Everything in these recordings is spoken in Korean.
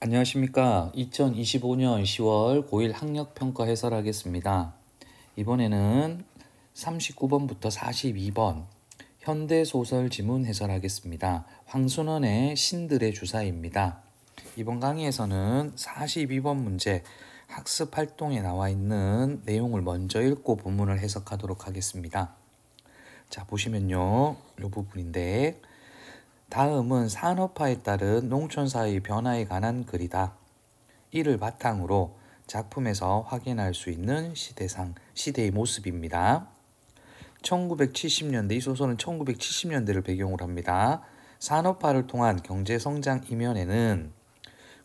안녕하십니까. 2025년 10월 고1 학력평가 해설하겠습니다. 이번에는 39번부터 42번 현대소설 지문 해설하겠습니다. 황순원의 신들의 주사입니다. 이번 강의에서는 42번 문제 학습활동에 나와 있는 내용을 먼저 읽고 본문을 해석하도록 하겠습니다. 자, 보시면요. 이 부분인데 다음은 산업화에 따른 농촌사회의 변화에 관한 글이다. 이를 바탕으로 작품에서 확인할 수 있는 시대의 모습입니다. 1970년대, 이 소설은 1970년대를 배경으로 합니다. 산업화를 통한 경제성장 이면에는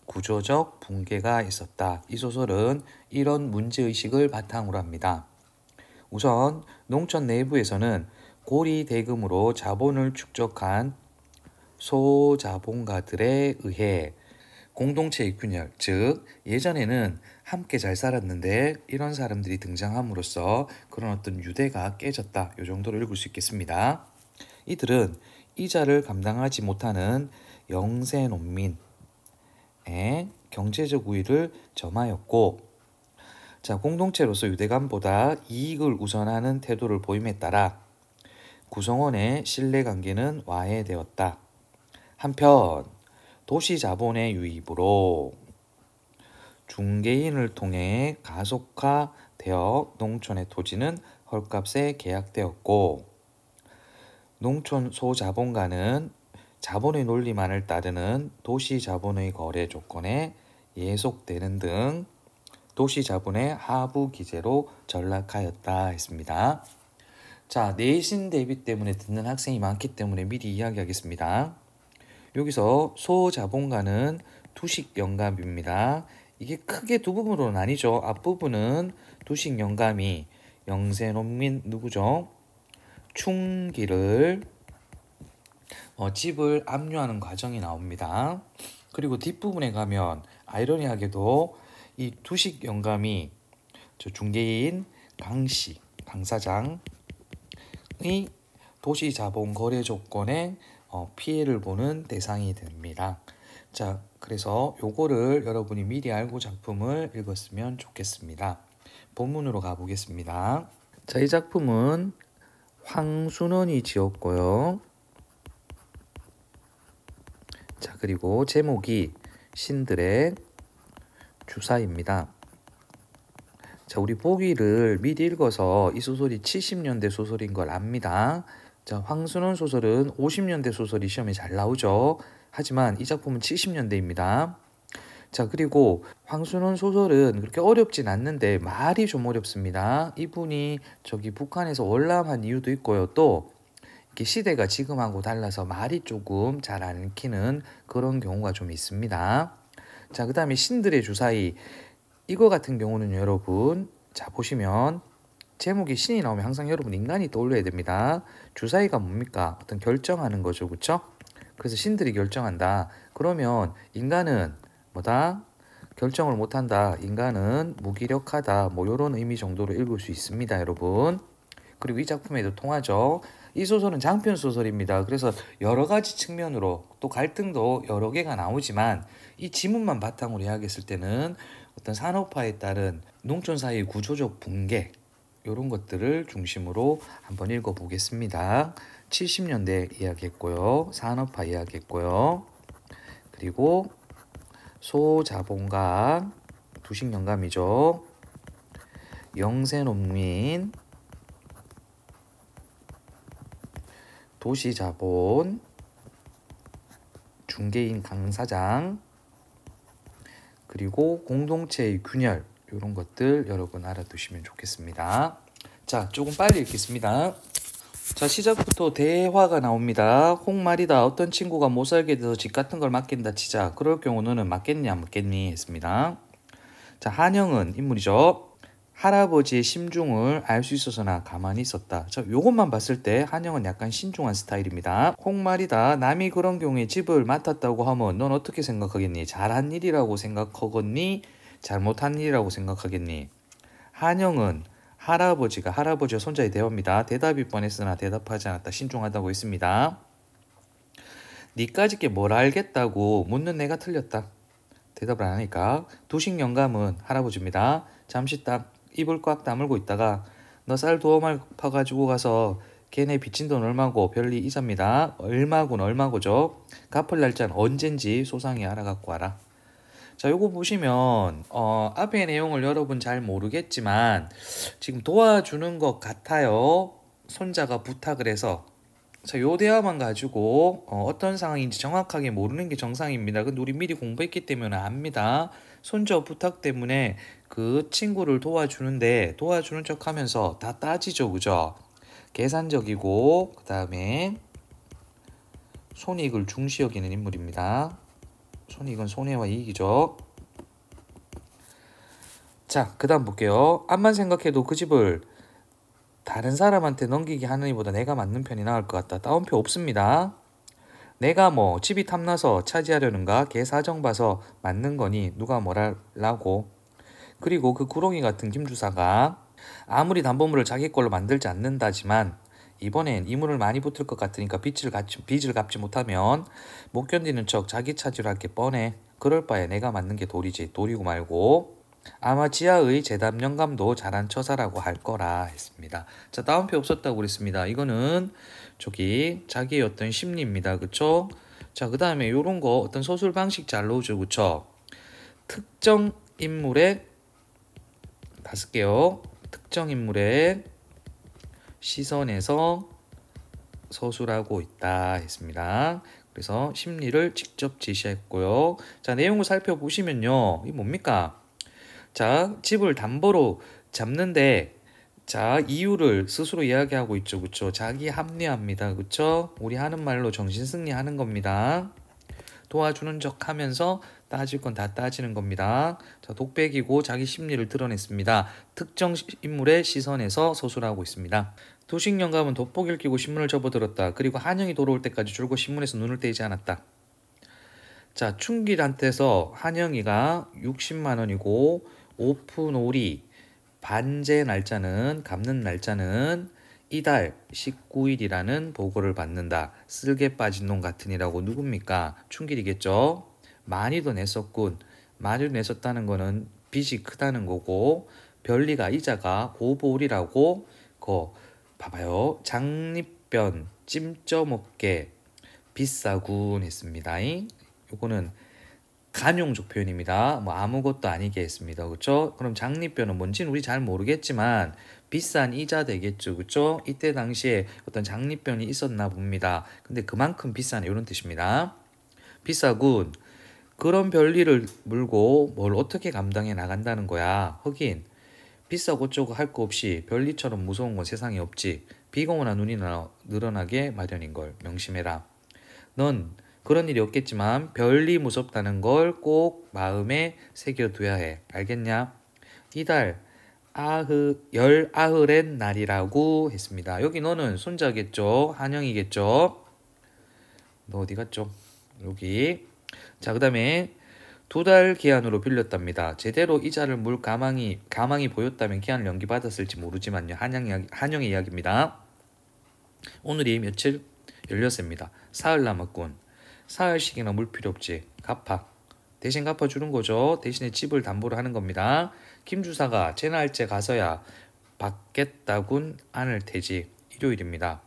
구조적 붕괴가 있었다. 이 소설은 이런 문제의식을 바탕으로 합니다. 우선 농촌 내부에서는 고리 대금으로 자본을 축적한 소자본가들에 의해 공동체의 균열, 즉 예전에는 함께 잘 살았는데 이런 사람들이 등장함으로써 그런 어떤 유대가 깨졌다. 이 정도로 읽을 수 있겠습니다. 이들은 이자를 감당하지 못하는 영세 농민의 경제적 우위를 점하였고, 자, 공동체로서 유대감보다 이익을 우선하는 태도를 보임에 따라 구성원의 신뢰관계는 와해되었다. 한편 도시 자본의 유입으로 중개인을 통해 가속화되어 농촌의 토지는 헐값에 계약되었고, 농촌 소자본가는 자본의 논리만을 따르는 도시 자본의 거래 조건에 예속되는 등 도시 자본의 하부 기제로 전락하였다 했습니다. 자, 내신 대비 때문에 듣는 학생이 많기 때문에 미리 이야기하겠습니다. 여기서 소자본가는 두식영감입니다. 이게 크게 두 부분으로 나뉘죠. 앞부분은 두식영감이 영세농민 누구죠? 충기를 집을 압류하는 과정이 나옵니다. 그리고 뒷부분에 가면 아이러니하게도 이 두식영감이 중개인 강씨, 강사장의 도시자본 거래 조건에 피해를 보는 대상이 됩니다. 자, 그래서 요거를 여러분이 미리 알고 작품을 읽었으면 좋겠습니다. 본문으로 가보겠습니다. 자, 이 작품은 황순원이 지었고요. 자, 그리고 제목이 신들의 주사입니다. 자, 우리 보기를 미리 읽어서 이 소설이 70년대 소설인 걸 압니다. 자, 황순원 소설은 50년대 소설이 시험에 잘 나오죠. 하지만 이 작품은 70년대입니다. 자, 그리고 황순원 소설은 그렇게 어렵진 않는데 말이 좀 어렵습니다. 이분이 저기 북한에서 월남한 이유도 있고요. 또 이렇게 시대가 지금하고 달라서 말이 조금 잘 안 읽히는 그런 경우가 좀 있습니다. 자, 그 다음에 신들의 주사위. 이거 같은 경우는 여러분, 자, 보시면 제목이 신이 나오면 항상 여러분 인간이 떠올려야 됩니다. 주사위가 뭡니까? 어떤 결정하는 거죠. 그렇죠? 그래서 신들이 결정한다. 그러면 인간은 뭐다? 결정을 못한다. 인간은 무기력하다. 뭐 이런 의미 정도로 읽을 수 있습니다. 여러분. 그리고 이 작품에도 통하죠. 이 소설은 장편 소설입니다. 그래서 여러 가지 측면으로 또 갈등도 여러 개가 나오지만 이 지문만 바탕으로 이야기했을 때는 어떤 산업화에 따른 농촌 사회의 구조적 붕괴, 이런 것들을 중심으로 한번 읽어보겠습니다. 70년대 이야기했고요. 산업화 이야기했고요. 그리고 소자본가, 두식영감이죠. 영세농민, 도시자본, 중개인 강사장, 그리고 공동체의 균열, 이런 것들 여러분 알아두시면 좋겠습니다. 자, 조금 빨리 읽겠습니다. 자, 시작부터 대화가 나옵니다. 홍말이다. 어떤 친구가 못 살게 돼서 집 같은 걸 맡긴다 치자. 그럴 경우 너는 맡겠니 안 맡겠니 했습니다. 자, 한영은 인물이죠. 할아버지의 심중을 알 수 있어서나 가만히 있었다. 자, 요것만 봤을 때 한영은 약간 신중한 스타일입니다. 홍말이다. 남이 그런 경우에 집을 맡았다고 하면 넌 어떻게 생각하겠니? 잘한 일이라고 생각하겠니? 잘못한 일이라고 생각하겠니? 한영은 할아버지와 손자의 대화입니다. 대답이 뻔했으나 대답하지 않았다. 신중하다고 했습니다. 니까짓게 뭘 알겠다고 묻는 내가 틀렸다. 대답을 안 하니까 두식 영감은 할아버지입니다. 잠시 딱 입을 꽉 다물고 있다가 너 쌀 두어 말 퍼가지고 가서 걔네 빚진 돈 얼마고 별리 이자입니다. 얼마군 얼마고죠. 갚을 날짜는 언젠지 소상히 알아갖고 와라. 자, 요거 보시면 앞의 내용을 여러분 잘 모르겠지만 지금 도와주는 것 같아요. 손자가 부탁을 해서. 자, 요 대화만 가지고 어떤 상황인지 정확하게 모르는 게 정상입니다. 근데 우리 미리 공부했기 때문에 압니다. 손자 부탁 때문에 그 친구를 도와주는데 도와주는 척 하면서 다 따지죠. 그죠? 계산적이고 그 다음에 손익을 중시 여기는 인물입니다. 손익은 손해와 이익이죠. 자, 그 다음 볼게요. 암만 생각해도 그 집을 다른 사람한테 넘기게 하느니보다 내가 맞는 편이 나을 것 같다. 따옴표 없습니다. 내가 뭐 집이 탐나서 차지하려는가 걔 사정 봐서 맞는 거니 누가 뭐라고. 그리고 그 구렁이 같은 김 주사가 아무리 담보물을 자기 걸로 만들지 않는다지만 이번엔 이물을 많이 붙을 것 같으니까 빚을 갚지 못하면 못 견디는 척 자기 차지로 할 게 뻔해. 그럴 바에 내가 맞는 게 도리지. 도리고 말고. 아마 지하의 재담 영감도 잘한 처사라고 할 거라 했습니다. 자, 다운표 없었다고 그랬습니다. 이거는 저기 자기의 어떤 심리입니다. 그쵸? 자, 그 다음에 요런 거 어떤 서술 방식 잘 넣어줘. 그쵸? 특정 인물의 다 쓸게요. 특정 인물의 시선에서 서술하고 있다 했습니다. 그래서 심리를 직접 제시했고요. 자, 내용을 살펴보시면요. 이게 뭡니까? 자, 집을 담보로 잡는데 자, 이유를 스스로 이야기하고 있죠. 그쵸? 자기 합리화입니다. 그쵸? 우리 하는 말로 정신승리 하는 겁니다. 도와주는 척 하면서 따질 건 다 따지는 겁니다. 자, 독백이고 자기 심리를 드러냈습니다. 특정 인물의 시선에서 서술하고 있습니다. 두식 영감은 돋보기를 끼고 신문을 접어들었다. 그리고 한영이 돌아올 때까지 줄곧 신문에서 눈을 떼지 않았다. 자, 춘길한테서 한영이가 60만 원이고 오픈올이 반제 날짜는 갚는 날짜는 이달 19일이라는 보고를 받는다. 쓸개 빠진 놈 같으니라고 누굽니까? 춘길이겠죠. 많이도 냈었군. 많이도 냈었다는 거는 빚이 크다는 거고 별리가 이자가 고보울이라고 거 봐봐요. 장립변 찜쪄먹게 비싸군 했습니다. 요거는 간용적 표현입니다. 뭐 아무것도 아니게 했습니다. 그렇죠? 그럼 장립변은 뭔지는 우리 잘 모르겠지만 비싼 이자 되겠죠. 그렇죠? 이때 당시에 어떤 장립변이 있었나 봅니다. 근데 그만큼 비싼 이런 뜻입니다. 비싸군. 그런 별일을 물고 뭘 어떻게 감당해 나간다는 거야. 하긴 비싸고 어쩌고 할 거 없이 별일처럼 무서운 건 세상에 없지. 비가 오나 눈이 늘어나게 마련인걸 명심해라. 넌 그런 일이 없겠지만 별리 무섭다는 걸 꼭 마음에 새겨둬야 해. 알겠냐? 이달 열아흐렛 날이라고 했습니다. 여기 너는 손자겠죠? 한영이겠죠? 너 어디 갔죠? 여기. 자, 그 다음에 2달 기한으로 빌렸답니다. 제대로 이자를 물 가망이 보였다면 기한을 연기받았을지 모르지만요. 한영의 이야기입니다. 오늘이 며칠? 16입니다. 사흘 남았군. 사흘씩이나 물 필요 없지. 갚아. 대신 갚아주는 거죠. 대신에 집을 담보로 하는 겁니다. 김 주사가 제 날째 가서야 받겠다군 않을 테지. 일요일입니다.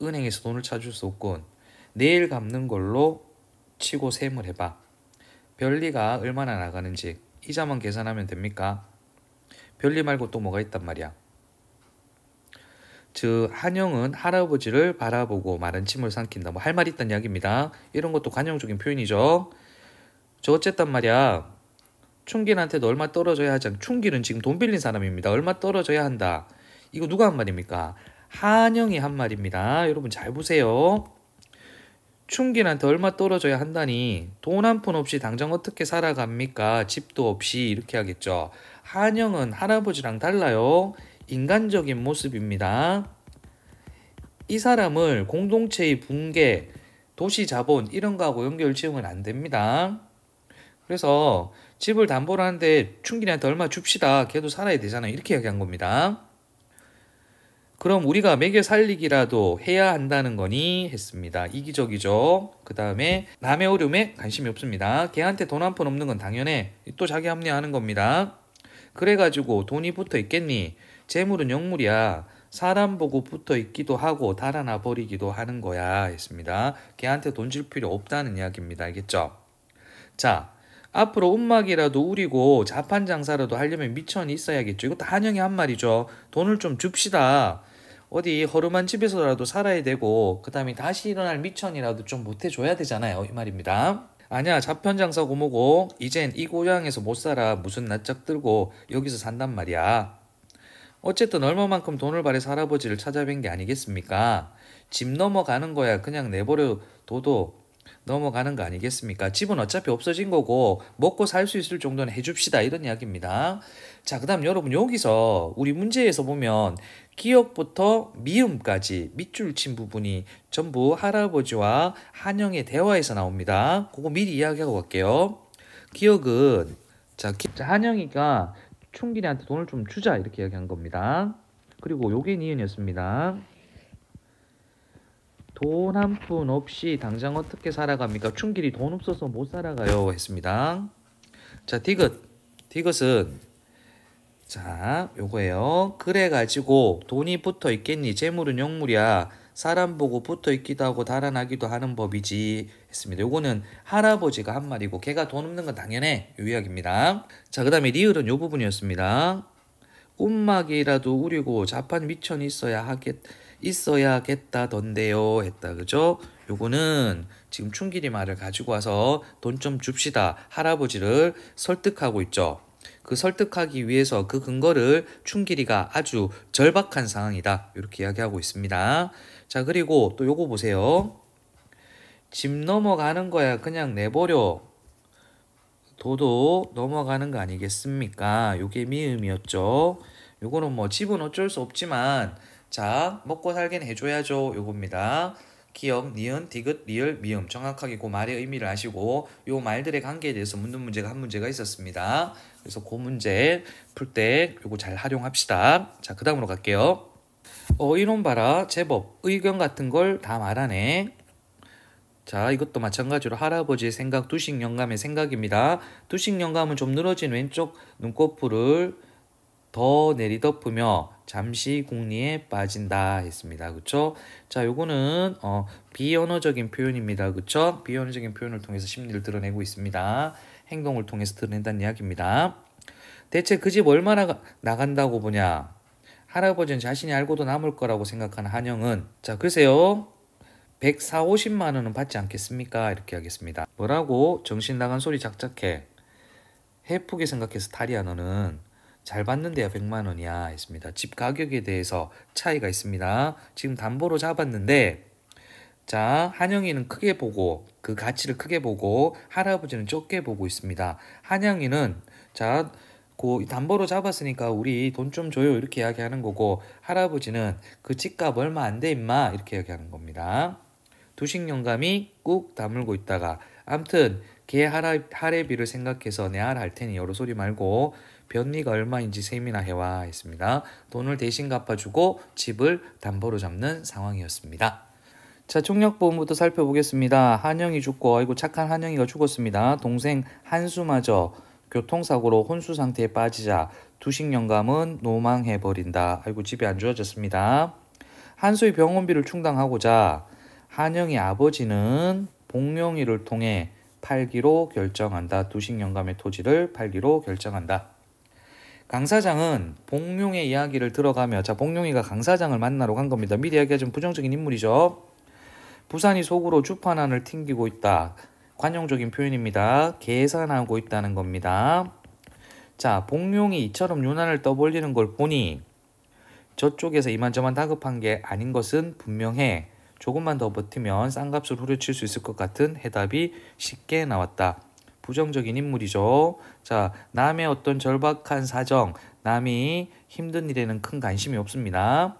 은행에서 돈을 찾을 수 없군. 내일 갚는 걸로 치고 셈을 해봐. 별리가 얼마나 나가는지 이자만 계산하면 됩니까? 별리 말고 또 뭐가 있단 말이야. 즉 한영은 할아버지를 바라보고 마른 침을 삼킨다. 뭐 할 말 있단 이야기입니다. 이런 것도 관용적인 표현이죠. 저 어쨌단 말이야. 춘길한테도 얼마 떨어져야 하지 않. 춘길은 지금 돈 빌린 사람입니다. 얼마 떨어져야 한다. 이거 누가 한 말입니까? 한영이 한 말입니다. 여러분 잘 보세요. 춘길한테 얼마 떨어져야 한다니 돈 한 푼 없이 당장 어떻게 살아갑니까? 집도 없이 이렇게 하겠죠. 한영은 할아버지랑 달라요. 인간적인 모습입니다. 이 사람을 공동체의 붕괴, 도시 자본 이런 거하고 연결 지으면 안 됩니다. 그래서 집을 담보로 하는데 춘길이한테 얼마 줍시다. 걔도 살아야 되잖아요. 이렇게 이야기한 겁니다. 그럼 우리가 먹여 살리기라도 해야 한다는 거니 했습니다. 이기적이죠. 그 다음에 남의 어려움에 관심이 없습니다. 걔한테 돈 한 푼 없는 건 당연해. 또 자기 합리화하는 겁니다. 그래가지고 돈이 붙어 있겠니? 재물은 영물이야. 사람 보고 붙어 있기도 하고 달아나 버리기도 하는 거야 했습니다. 걔한테 돈 줄 필요 없다는 이야기입니다. 알겠죠? 자, 앞으로 움막이라도 우리고 자판 장사라도 하려면 미천이 있어야겠죠. 이것도 한영의 한 말이죠. 돈을 좀 줍시다. 어디 허름한 집에서라도 살아야 되고 그 다음에 다시 일어날 미천이라도 좀 못해줘야 되잖아요. 이 말입니다. 아니야, 자판 장사고 뭐고 이젠 이 고향에서 못 살아. 무슨 낯짝 들고 여기서 산단 말이야. 어쨌든 얼마만큼 돈을 발해서 할아버지를 찾아뵌 게 아니겠습니까? 집 넘어가는 거야 그냥 내버려 둬도 넘어가는 거 아니겠습니까? 집은 어차피 없어진 거고 먹고 살 수 있을 정도는 해줍시다 이런 이야기입니다. 자, 그 다음 여러분 여기서 우리 문제에서 보면 기억부터 미음까지 밑줄 친 부분이 전부 할아버지와 한영의 대화에서 나옵니다. 그거 미리 이야기하고 갈게요. 기억은 자 한영이가 춘길이한테 돈을 좀 주자 이렇게 이야기한 겁니다. 그리고 요게 니은이었습니다. 돈 한 푼 없이 당장 어떻게 살아갑니까? 춘길이 돈 없어서 못 살아가요 했습니다. 자, 디귿은 자 요거예요. 그래가지고 돈이 붙어 있겠니? 재물은 영물이야. 사람 보고 붙어 있기도 하고 달아나기도 하는 법이지 했습니다. 요거는 할아버지가 한 말이고 걔가 돈 없는 건 당연해 요 이야기입니다. 자, 그 다음에 리을은 요 부분이었습니다. 움막이라도 우리고 자판 미천이 있어야겠다던데요 했다. 그죠? 요거는 지금 춘길이 말을 가지고 와서 돈 좀 줍시다 할아버지를 설득하고 있죠. 그 설득하기 위해서 그 근거를 춘길이가 아주 절박한 상황이다 이렇게 이야기하고 있습니다. 자, 그리고 또 요거 보세요. 집 넘어가는 거야 그냥 내버려 둬도 넘어가는 거 아니겠습니까? 요게 미음이었죠. 요거는 뭐 집은 어쩔 수 없지만 자 먹고 살긴 해줘야죠 요겁니다. 기억, 니은, 디귿, 리을, 미음 정확하게 그 말의 의미를 아시고 요 말들의 관계에 대해서 묻는 문제가 한 문제가 있었습니다. 그래서 그 문제 풀 때 요거 잘 활용합시다. 자, 그 다음으로 갈게요. 이론 봐라. 제법 의견 같은 걸 다 말하네. 자, 이것도 마찬가지로 할아버지의 생각, 두식 영감의 생각입니다. 두식 영감은 좀 늘어진 왼쪽 눈꺼풀을 더 내리덮으며 잠시 궁리에 빠진다 했습니다. 그쵸? 자, 요거는 비언어적인 표현입니다. 그쵸? 비언어적인 표현을 통해서 심리를 드러내고 있습니다. 행동을 통해서 드러낸다는 이야기입니다. 대체 그 집 얼마나 나간다고 보냐? 할아버지는 자신이 알고도 남을 거라고 생각하는 한영은 자, 글쎄요. 140~150만 원은 받지 않겠습니까? 이렇게 하겠습니다. 뭐라고? 정신 나간 소리 작작해. 해프게 생각해서 탈이야 너는. 잘 받는데야 100만 원이야 했습니다. 집 가격에 대해서 차이가 있습니다. 지금 담보로 잡았는데 자, 한영이는 크게 보고 그 가치를 크게 보고 할아버지는 적게 보고 있습니다. 한영이는 자, 그 담보로 잡았으니까 우리 돈 좀 줘요 이렇게 이야기하는 거고 할아버지는 그 집값 얼마 안 돼 임마 이렇게 이야기하는 겁니다. 두식 영감이 꾹 다물고 있다가 암튼 걔 할애비를 생각해서 내 할 테니 여러 소리 말고 변리가 얼마인지 세미나 해와 했습니다. 돈을 대신 갚아주고 집을 담보로 잡는 상황이었습니다. 자, 총력보험부터 살펴보겠습니다. 한영이 죽고 아이고 착한 한영이가 죽었습니다. 동생 한수마저 교통사고로 혼수 상태에 빠지자 두식 영감은 노망해버린다. 아이고 집이 안 좋아졌습니다. 한수의 병원비를 충당하고자 한영의 아버지는 복룡이를 통해 팔기로 결정한다. 두식 영감의 토지를 팔기로 결정한다. 강 사장은 복룡의 이야기를 들어가며 자, 복룡이가 강 사장을 만나러 간 겁니다. 미리 이야기가 좀 부정적인 인물이죠. 부산이 속으로 주판안을 튕기고 있다. 관용적인 표현입니다. 계산하고 있다는 겁니다. 자, 복룡이 이처럼 유난을 떠벌리는 걸 보니 저쪽에서 이만저만 다급한 게 아닌 것은 분명해. 조금만 더 버티면 싼값을 후려칠 수 있을 것 같은 해답이 쉽게 나왔다. 부정적인 인물이죠. 자, 남의 어떤 절박한 사정, 남이 힘든 일에는 큰 관심이 없습니다.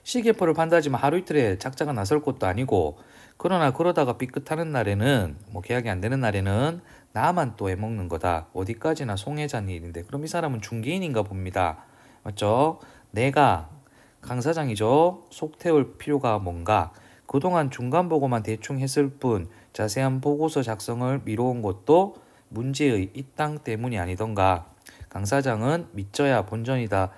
시계포를 판다지만 하루 이틀에 작자가 나설 것도 아니고 그러나 그러다가 삐끗하는 날에는 뭐 계약이 안 되는 날에는 나만 또 해먹는 거다. 어디까지나 송혜자는 일인데 그럼 이 사람은 중개인인가 봅니다. 맞죠? 내가 강사장이죠. 속 태울 필요가 뭔가. 그동안 중간 보고만 대충 했을 뿐 자세한 보고서 작성을 미뤄온 것도 문제의 이 땅 때문이 아니던가. 강사장은 믿져야 본전이다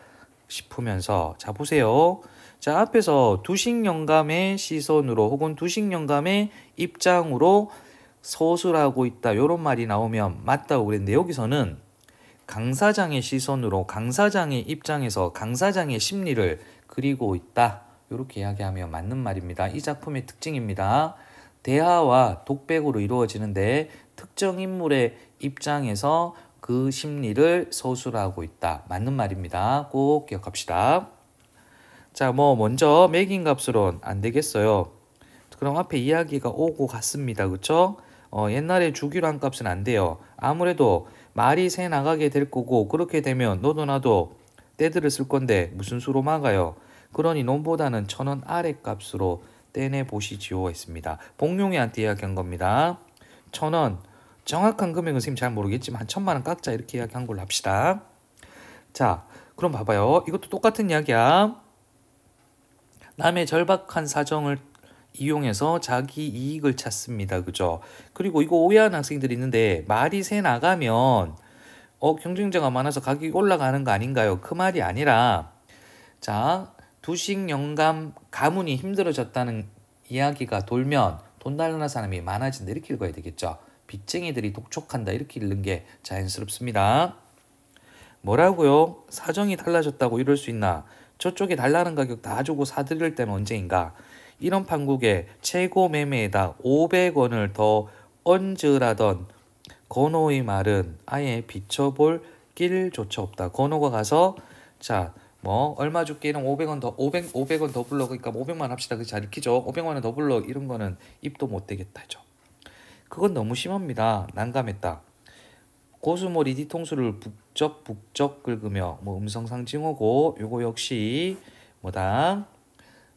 싶으면서 자 보세요. 자 앞에서 두식 영감의 시선으로 혹은 두식 영감의 입장으로 서술하고 있다 이런 말이 나오면 맞다고 그랬는데 여기서는 강사장의 시선으로 강사장의 입장에서 강사장의 심리를 그리고 있다 이렇게 이야기하면 맞는 말입니다. 이 작품의 특징입니다. 대화와 독백으로 이루어지는데 특정 인물의 입장에서 그 심리를 서술하고 있다. 맞는 말입니다. 꼭 기억합시다. 자, 먼저 매긴 값으론 안 되겠어요. 그럼 앞에 이야기가 오고 갔습니다. 그쵸? 옛날에 주기로 한 값은 안 돼요. 아무래도 말이 새 나가게 될 거고 그렇게 되면 너도 나도 떼들을 쓸 건데 무슨 수로 막아요? 그러니 놈보다는 1,000원 아래 값으로 떼내 보시지요 했습니다. 복룡이한테 이야기한 겁니다. 1,000원 정확한 금액은 선생님 잘 모르겠지만 한 1,000만 원 깎자 이렇게 이야기한 걸로 합시다. 자, 그럼 봐봐요. 이것도 똑같은 이야기야. 남의 절박한 사정을 이용해서 자기 이익을 찾습니다. 그죠? 그리고 이거 오해하는 학생들이 있는데 말이 새 나가면 경쟁자가 많아서 가격이 올라가는 거 아닌가요? 그 말이 아니라 자, 두식 영감 가문이 힘들어졌다는 이야기가 돌면 돈 달라는 사람이 많아진다 이렇게 읽어야 되겠죠. 빚쟁이들이 독촉한다 이렇게 읽는 게 자연스럽습니다. 뭐라고요? 사정이 달라졌다고 이럴 수 있나? 저쪽에 달라는 가격 다 주고 사드릴 때는 언제인가? 이런 판국에 최고 매매에다 500원을 더 얹으라던 건호의 말은 아예 비춰볼 길조차 없다. 건호가 가서 자, 얼마 줄게 이런 500원 더 불러. 그러니까 500만 합시다. 그 잘 익히죠. 500만 원 더 불러. 이런 거는 입도 못 대겠다죠. 그건 너무 심합니다. 난감했다. 고수몰이 뒤통수를 북적북적 긁으며 음성상징어고 요거 역시 뭐다?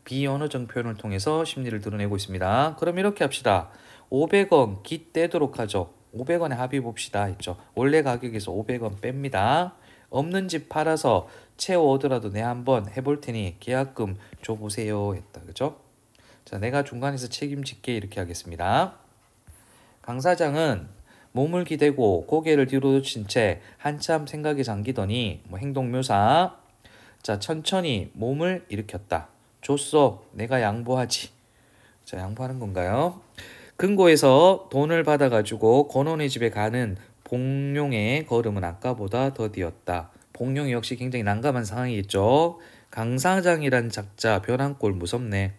비언어적 표현을 통해서 심리를 드러내고 있습니다. 그럼 이렇게 합시다. 500원 기 떼도록 하죠. 500원에 합의 봅시다 했죠. 원래 가격에서 500원 뺍니다. 없는 집 팔아서 채워오더라도 내 한번 해볼 테니 계약금 줘보세요 했다. 그죠? 자, 내가 중간에서 책임질게 이렇게 하겠습니다. 강 사장은 몸을 기대고 고개를 뒤로 친 채 한참 생각에 잠기더니 행동 묘사. 자, 천천히 몸을 일으켰다. 줬어. 내가 양보하지. 자, 양보하는 건가요? 금고에서 돈을 받아가지고 권원의 집에 가는 복룡의 걸음은 아까보다 더디었다. 복룡이 역시 굉장히 난감한 상황이겠죠. 강사장이란 작자 변한 꼴 무섭네.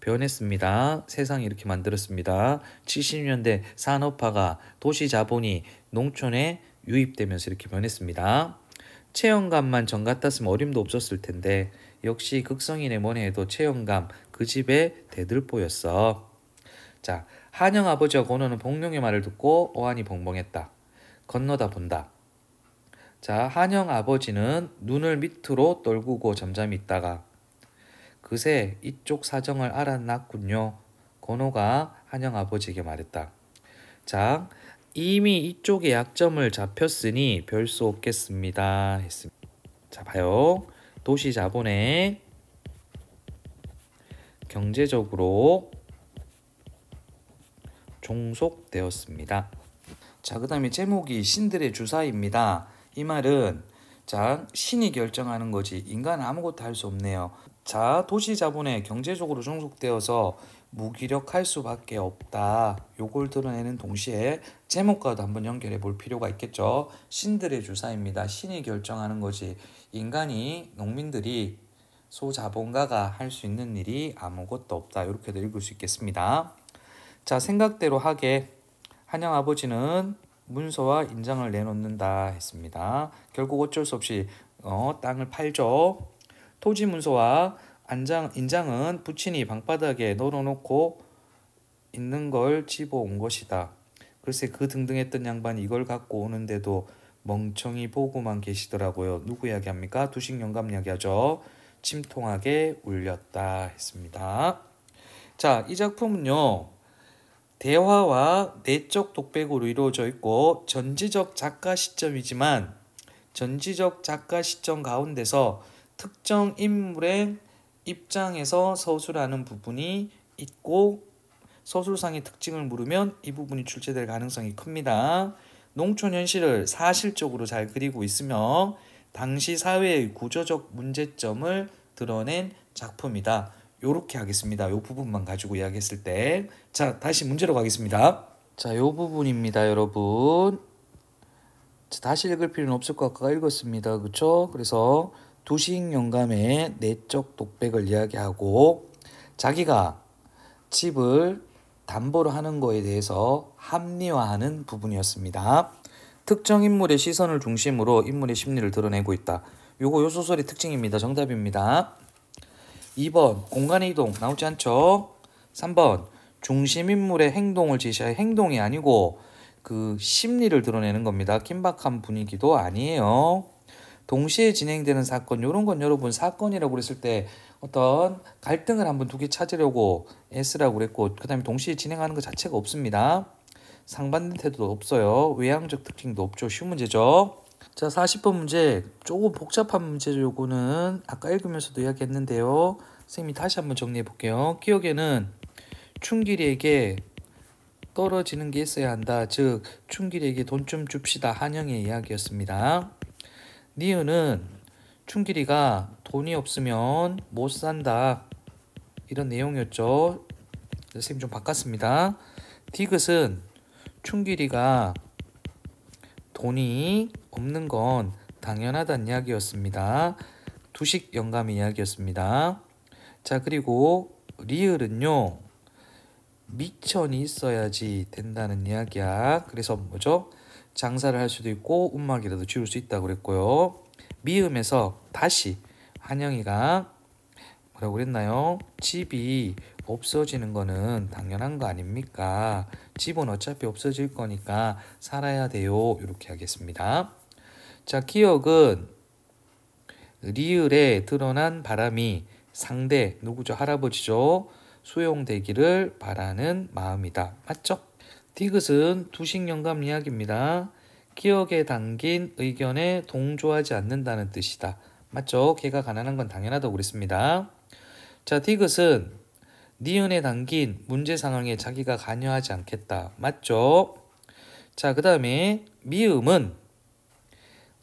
변했습니다. 세상이 이렇게 만들었습니다. 70년대 산업화가 도시 자본이 농촌에 유입되면서 이렇게 변했습니다. 최영감만 정 같았으면 어림도 없었을 텐데 역시 극성이네 뭐네 해도 최영감 그 집에 대들보였어. 자, 한영 아버지와 권호는 복룡의 말을 듣고 어안이 벙벙했다. 건너다 본다. 자, 한영 아버지는 눈을 밑으로 떨구고 잠잠히 있다가 그새 이쪽 사정을 알아놨군요. 권호가 한영 아버지에게 말했다. 자, 이미 이쪽의 약점을 잡혔으니 별 수 없겠습니다. 했습니다. 자, 봐요. 도시 자본에 경제적으로 종속되었습니다. 자, 그 다음에 제목이 신들의 주사입니다. 이 말은 자, 신이 결정하는 거지 인간은 아무것도 할 수 없네요. 자, 도시 자본에 경제적으로 종속되어서 무기력할 수밖에 없다. 요걸 드러내는 동시에 제목과도 한번 연결해 볼 필요가 있겠죠. 신들의 주사입니다. 신이 결정하는 거지 인간이 농민들이 소자본가가 할 수 있는 일이 아무것도 없다. 이렇게도 읽을 수 있겠습니다. 자, 생각대로 하게 한영 아버지는 문서와 인장을 내놓는다 했습니다. 결국 어쩔 수 없이 땅을 팔죠. 토지 문서와 인장은 부친이 방바닥에 널어놓고 있는 걸 집어온 것이다. 글쎄 그 등등했던 양반이 이걸 갖고 오는데도 멍청이 보고만 계시더라고요. 누구 이야기합니까? 두식 영감 이야기하죠. 침통하게 울렸다 했습니다. 자, 이 작품은요. 대화와 내적 독백으로 이루어져 있고 전지적 작가 시점이지만 전지적 작가 시점 가운데서 특정 인물의 입장에서 서술하는 부분이 있고 서술상의 특징을 물으면 이 부분이 출제될 가능성이 큽니다. 농촌 현실을 사실적으로 잘 그리고 있으며 당시 사회의 구조적 문제점을 드러낸 작품이다. 요렇게 하겠습니다. 요 부분만 가지고 이야기했을 때. 자, 다시 문제로 가겠습니다. 자, 요 부분입니다, 여러분. 다시 읽을 필요는 없을 것 같고 읽었습니다. 그렇죠? 그래서 두식 영감의 내적 독백을 이야기하고 자기가 집을 담보로 하는 거에 대해서 합리화하는 부분이었습니다. 특정 인물의 시선을 중심으로 인물의 심리를 드러내고 있다. 요거 요 소설의 특징입니다. 정답입니다. 2번 공간의 이동 나오지 않죠? 3번 중심 인물의 행동을 제시할 행동이 아니고 그 심리를 드러내는 겁니다. 긴박한 분위기도 아니에요. 동시에 진행되는 사건, 이런 건 여러분 사건이라고 그랬을 때 어떤 갈등을 한번 두 개 찾으려고 S라고 그랬고 그 다음에 동시에 진행하는 것 자체가 없습니다. 상반된 태도도 없어요. 외향적 특징도 없죠. 쉬운 문제죠. 자, 40번 문제 조금 복잡한 문제죠. 요거는 아까 읽으면서도 이야기했는데요. 선생님이 다시 한번 정리해 볼게요. 기억에는 춘길이에게 떨어지는 게 있어야 한다. 즉 춘길이에게 돈 좀 줍시다. 한영의 이야기였습니다. 니은은 춘길이가 돈이 없으면 못 산다. 이런 내용이었죠. 선생님 좀 바꿨습니다. 디귿은 춘길이가 돈이 없는 건 당연하다는 이야기였습니다. 두식 영감의 이야기였습니다. 자, 그리고 리을은요. 미천이 있어야지 된다는 이야기야. 그래서 뭐죠? 장사를 할 수도 있고 운막이라도 지을 수 있다고 그랬고요. 미음에서 다시 한영이가 뭐라고 그랬나요? 집이 없어지는 거는 당연한 거 아닙니까? 집은 어차피 없어질 거니까 살아야 돼요. 이렇게 하겠습니다. 자, 기억은 리을에 드러난 바람이 상대 누구죠? 할아버지죠. 수용되기를 바라는 마음이다. 맞죠? 디귿은 두식 영감 이야기입니다. 기억에 담긴 의견에 동조하지 않는다는 뜻이다. 맞죠? 걔가 가난한 건 당연하다고 그랬습니다. 자, 디귿은 니은에 담긴 문제 상황에 자기가 관여하지 않겠다. 맞죠? 자, 그 다음에 미음은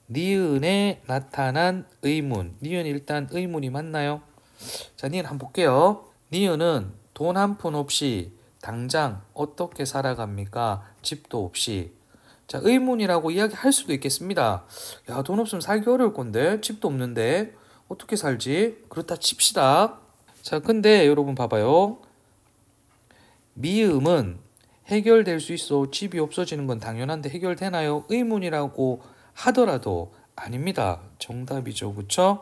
니은에 나타난 의문. 니은 일단 의문이 맞나요? 자, 니은 한번 볼게요. 니은은 돈 한 푼 없이 당장 어떻게 살아갑니까? 집도 없이. 자, 의문이라고 이야기할 수도 있겠습니다. 야, 돈 없으면 살기 어려울 건데 집도 없는데 어떻게 살지? 그렇다 칩시다. 자, 근데 여러분 봐봐요. 미음은 해결될 수 있어. 집이 없어지는 건 당연한데 해결되나요? 의문이라고 하더라도 아닙니다. 정답이죠. 그쵸?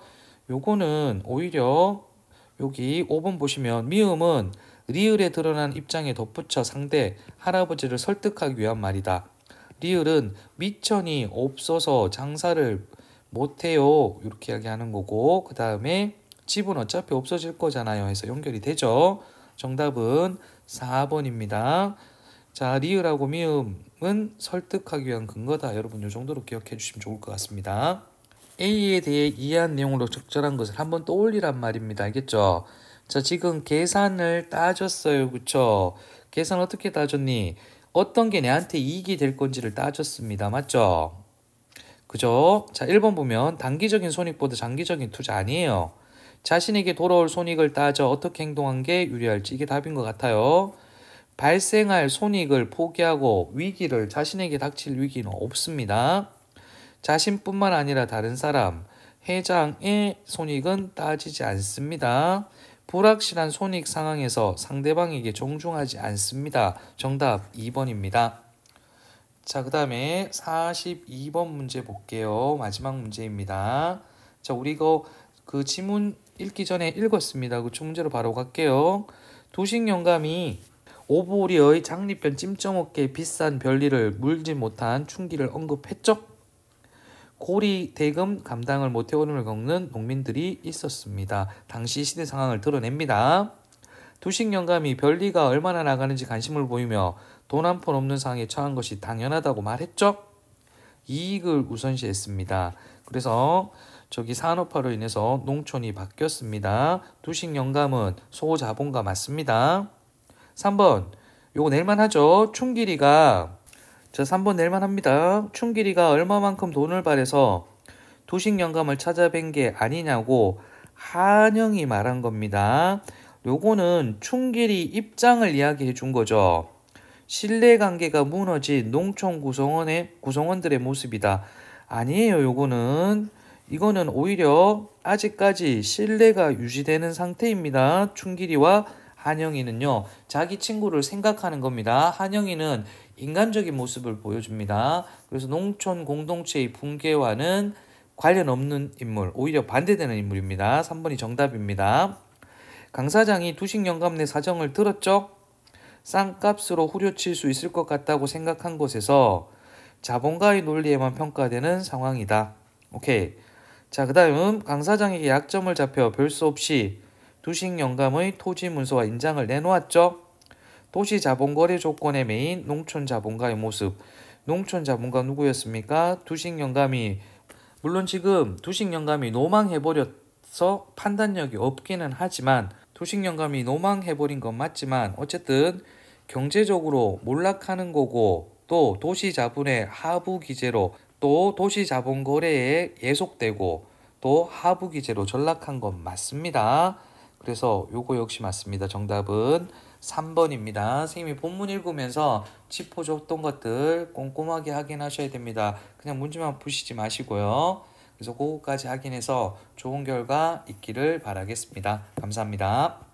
요거는 오히려 여기 5번 보시면 미음은 리을에 드러난 입장에 덧붙여 상대 할아버지를 설득하기 위한 말이다. 리을은 미천이 없어서 장사를 못해요. 이렇게 이야기하는 거고 그 다음에 집은 어차피 없어질 거잖아요. 해서 연결이 되죠. 정답은 4번입니다. 자, 리을하고 미음은 설득하기 위한 근거다. 여러분 이 정도로 기억해 주시면 좋을 것 같습니다. A에 대해 이해한 내용으로 적절한 것을 한번 떠올리란 말입니다. 알겠죠? 자, 지금 계산을 따졌어요. 그쵸? 계산 어떻게 따졌니? 어떤 게 내한테 이익이 될 건지를 따졌습니다. 맞죠? 그죠? 자, 1번 보면 단기적인 손익보다 장기적인 투자 아니에요. 자신에게 돌아올 손익을 따져 어떻게 행동한 게 유리할지 이게 답인 것 같아요. 발생할 손익을 포기하고 위기를 자신에게 닥칠 위기는 없습니다. 자신뿐만 아니라 다른 사람, 회장의 손익은 따지지 않습니다. 불확실한 손익 상황에서 상대방에게 존중하지 않습니다. 정답 2번입니다. 자, 그 다음에 42번 문제 볼게요. 마지막 문제입니다. 자, 우리 이거 그 지문 읽기 전에 읽었습니다. 그 문제로 바로 갈게요. 두식 영감이 오보리의 장리편 찜쪄먹게 비싼 별일을 물지 못한 춘기를 언급했죠. 고리 대금 감당을 못해 어려움을 겪는 농민들이 있었습니다. 당시 시대 상황을 드러냅니다. 두식 영감이 별리가 얼마나 나가는지 관심을 보이며 돈 한 푼 없는 상황에 처한 것이 당연하다고 말했죠. 이익을 우선시했습니다. 그래서 저기 산업화로 인해서 농촌이 바뀌었습니다. 두식 영감은 소자본가 맞습니다. 3번 요거 낼만 하죠. 춘길이가 3번 낼만 합니다. 춘길이가 얼마만큼 돈을 발해서 두식 영감을 찾아뵌 게 아니냐고 한영이 말한 겁니다. 요거는 춘길이 입장을 이야기해 준 거죠. 신뢰관계가 무너진 농촌 구성원들의 모습이다. 아니에요. 이거는 오히려 아직까지 신뢰가 유지되는 상태입니다. 춘길이와 한영이는요. 자기 친구를 생각하는 겁니다. 한영이는 인간적인 모습을 보여줍니다. 그래서 농촌 공동체의 붕괴와는 관련 없는 인물, 오히려 반대되는 인물입니다. 3번이 정답입니다. 강 사장이 두식 영감네 사정을 들었죠? 싼값으로 후려칠 수 있을 것 같다고 생각한 곳에서 자본가의 논리에만 평가되는 상황이다. 오케이. 자, 그 다음 강 사장에게 약점을 잡혀 별 수 없이 두식 영감의 토지 문서와 인장을 내놓았죠. 도시 자본거래 조건의 메인 농촌 자본가의 모습. 농촌 자본가 누구였습니까? 두식 영감이 물론 지금 두식 영감이 노망해버려서 판단력이 없기는 하지만 두식 영감이 노망해버린 건 맞지만 어쨌든 경제적으로 몰락하는 거고 또 도시 자본의 하부 기제로 또 도시 자본 거래에 예속되고 또 하부 기제로 전락한 건 맞습니다. 그래서 요거 역시 맞습니다. 정답은 3번입니다. 선생님이 본문 읽으면서 짚어줬던 것들 꼼꼼하게 확인하셔야 됩니다. 그냥 문제만 푸시지 마시고요. 그래서 그거까지 확인해서 좋은 결과 있기를 바라겠습니다. 감사합니다.